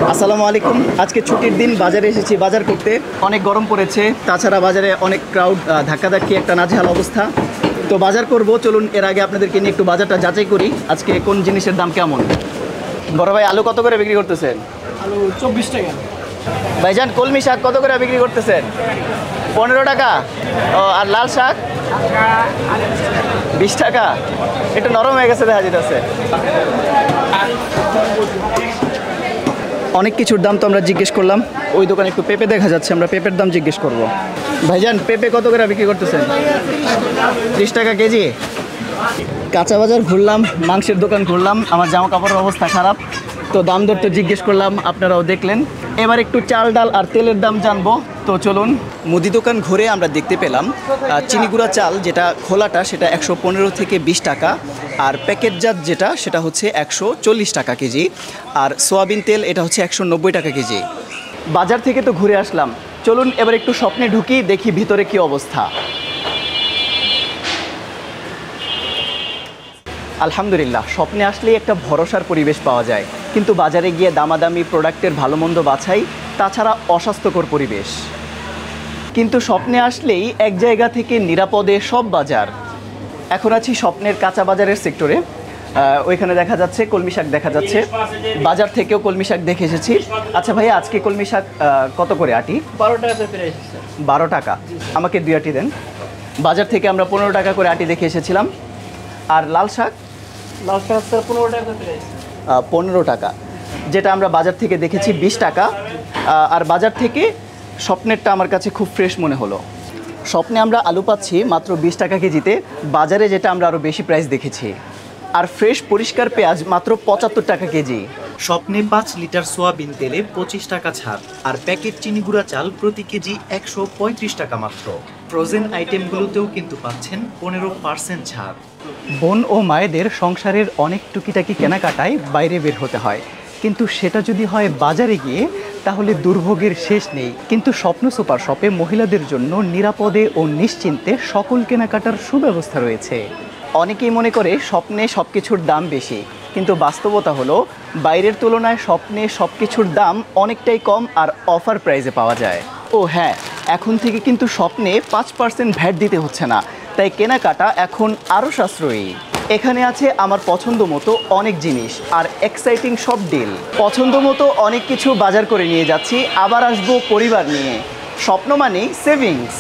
আসসালামু আলাইকুম। আজকে ছুটির দিন, বাজারে এসেছি বাজার করতে। অনেক গরম পড়েছে, তাছাড়া বাজারে অনেক ক্রাউড, ধাক্কাধাক্কি, একটা নাজেহাল অবস্থা। তো বাজার করব, চলুন এর আগে আপনাদেরকে নিয়ে একটু বাজারটা যাচাই করি আজকে কোন জিনিসের দাম কেমন। বড় ভাই, আলু কত করে বিক্রি করতেছেন? আলু 24 টাকা। ভাইজান, কলমি শাক কত করে বিক্রি করতেছেন? 15 টাকা। ও, আর লাল শাক 20 টাকা। একটু নরম হয়ে গেছে দেখা যেতেছে। অনেক কিছুর দাম তো আমরা জিজ্ঞেস করলাম। ওই দোকানে একটু পেঁপে দেখা যাচ্ছে, আমরা পেঁপের দাম জিজ্ঞেস করব। ভাইজান, পেঁপে কত করে বিক্রি করতেছেন? 30 টাকা কেজি। কাঁচা বাজার ঘুরলাম, মাংসের দোকান ঘুরলাম, আমার জামা কাপড়ের অবস্থা খারাপ, তো দাম দর তো জিজ্ঞেস করলাম, আপনারাও দেখলেন। এবার একটু চাল ডাল আর তেলের দাম জানবো, তো চলুন। মুদি দোকান ঘুরে আমরা দেখতে পেলাম চিনি গুঁড়া চাল যেটা খোলাটা সেটা 115 থেকে 20 টাকা, আর প্যাকেটজাত যেটা সেটা হচ্ছে 140 টাকা কেজি, আর সোয়াবিন তেল এটা হচ্ছে 190 টাকা কেজি। বাজার থেকে তো ঘুরে আসলাম, চলুন এবার একটু স্বপ্নে ঢুকি, দেখি ভিতরে কি অবস্থা। আলহামদুলিল্লাহ, স্বপ্নে আসলেই একটা ভরসার পরিবেশ পাওয়া যায়, কিন্তু বাজারে গিয়ে দামাদামি, প্রোডাক্টের ভালো মন্দ বাছাই, তাছাড়া অস্বাস্থ্যকর পরিবেশ। কিন্তু স্বপ্নে আসলেই এক জায়গা থেকে নিরাপদে সব বাজার। এখন আছি স্বপ্নের কাঁচা বাজারের সেক্টরে। ওইখানে দেখা যাচ্ছে কলমি শাক দেখা যাচ্ছে, বাজার থেকেও কলমি শাক দেখে এসেছি। আচ্ছা ভাইয়া, আজকে কলমি শাক কত করে আটি? 12 টাকা প্রাইস। 12 টাকা। আমাকে 2 আটি দেন। বাজার থেকে আমরা 15 টাকা করে আটি দেখে এসেছিলাম। আর লাল শাক? লাল শাক 15 টাকা প্রাইস। 15 টাকা, যেটা আমরা বাজার থেকে দেখেছি 20 টাকা। আর বাজার থেকে স্বপ্নেরটা আমার কাছে খুব ফ্রেশ মনে হলো। স্বপ্নে আমরা আলু পাচ্ছি মাত্র 20 টাকা কেজিতে, বাজারে যেটা আমরা আরও বেশি প্রাইস দেখেছি। আর ফ্রেশ পরিষ্কার পেঁয়াজ মাত্র 75 টাকা কেজি। স্বপ্নে 5 লিটার সোয়াবিন তেলে 25 টাকা ছাড়, আর প্যাকেট চিনি গুঁড়া চাল প্রতি কেজি 135 টাকা মাত্র। ফ্রোজেন আইটেমগুলোতেও কিন্তু পাচ্ছেন 15% ছাড়। বোন ও মায়েদের সংসারের অনেক টুকিটাকি কেনাকাটায় বাইরে বের হতে হয়, কিন্তু সেটা যদি হয় বাজারে গিয়ে, তাহলে দুর্ভোগের শেষ নেই। কিন্তু স্বপ্ন সুপার শপে মহিলাদের জন্য নিরাপদে ও নিশ্চিন্তে সকল কেনাকাটার সুব্যবস্থা রয়েছে। অনেকেই মনে করে স্বপ্নে সব কিছুর দাম বেশি, কিন্তু বাস্তবতা হলো বাইরের তুলনায় স্বপ্নে সব কিছুর দাম অনেকটাই কম আর অফার প্রাইসে পাওয়া যায়। ও হ্যাঁ, এখন থেকে কিন্তু স্বপ্নে 5% ভ্যাট দিতে হচ্ছে না, তাই কেনাকাটা এখন আরও সাশ্রয়ী। এখানে আছে আমার পছন্দ মতো অনেক জিনিস আর এক্সাইটিং সব ডিল। পছন্দ মতো অনেক কিছু বাজার করে নিয়ে যাচ্ছি, আবার আসবো পরিবার নিয়ে। স্বপ্ন মানেই সেভিংস।